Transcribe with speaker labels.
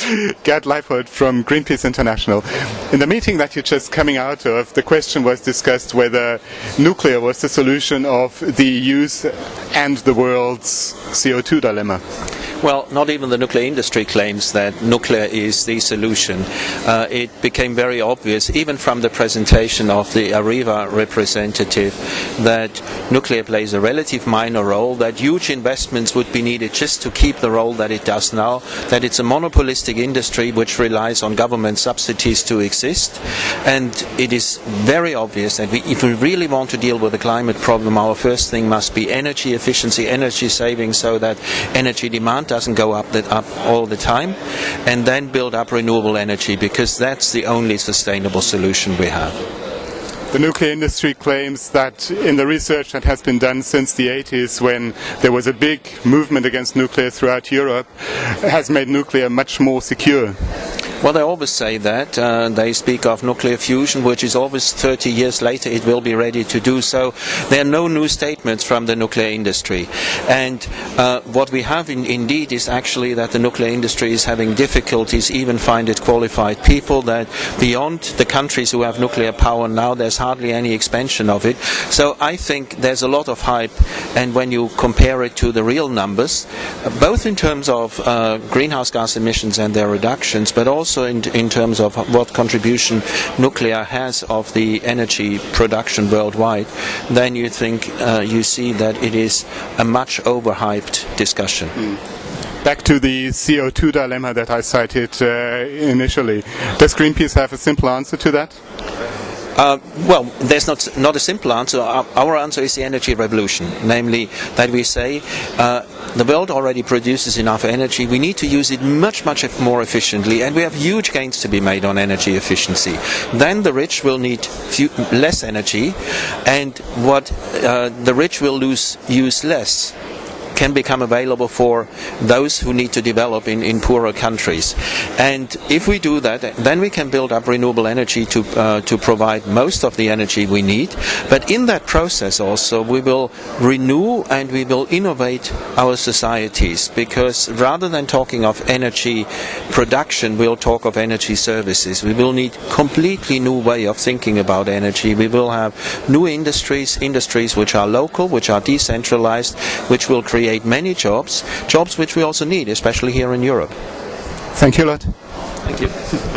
Speaker 1: Gerd Leipold from Greenpeace International. In the meeting that you're just coming out of, the question was discussed whether nuclear was the solution of the EU's and the world's CO2 dilemma.
Speaker 2: Well, not even the nuclear industry claims that nuclear is the solution. It became very obvious, even from the presentation of the Areva representative, that nuclear plays a relative minor role, that huge investments would be needed just to keep the role that it does now, that it's a monopolistic industry which relies on government subsidies to exist. And it is very obvious that if we really want to deal with the climate problem, our first thing must be energy efficiency, energy saving, so that energy demand doesn't go up all the time, and then build up renewable energy, because that's the only sustainable solution we have.
Speaker 1: The nuclear industry claims that in the research that has been done since the 80s, when there was a big movement against nuclear throughout Europe, has made nuclear much more secure.
Speaker 2: Well, they always say that. They speak of nuclear fusion, which is always 30 years later it will be ready to do so. There are no new statements from the nuclear industry. And what we have indeed is actually that the nuclear industry is having difficulties even finding qualified people, that beyond the countries who have nuclear power now, there's hardly any expansion of it. So I think there's a lot of hype, and when you compare it to the real numbers, both in terms of greenhouse gas emissions and their reductions, but also in terms of what contribution nuclear has of the energy production worldwide, then you see that it is a much overhyped discussion.
Speaker 1: Back to the CO2 dilemma that I cited initially. Does Greenpeace have a simple answer to that?
Speaker 2: Well, there's not a simple answer. Our answer is the energy revolution, namely that we say the world already produces enough energy. We need to use it much more efficiently, and we have huge gains to be made on energy efficiency. Then the rich will need less energy, and what the rich will use less can become available for those who need to develop in poorer countries. And if we do that, then we can build up renewable energy to provide most of the energy we need. But in that process also we will renew and we will innovate our societies, because rather than talking of energy production, we'll talk of energy services. We will need completely new way of thinking about energy. We will have new industries which are local, which are decentralized, which will create many jobs which we also need, especially here in Europe.
Speaker 1: Thank you a lot.
Speaker 2: Thank you.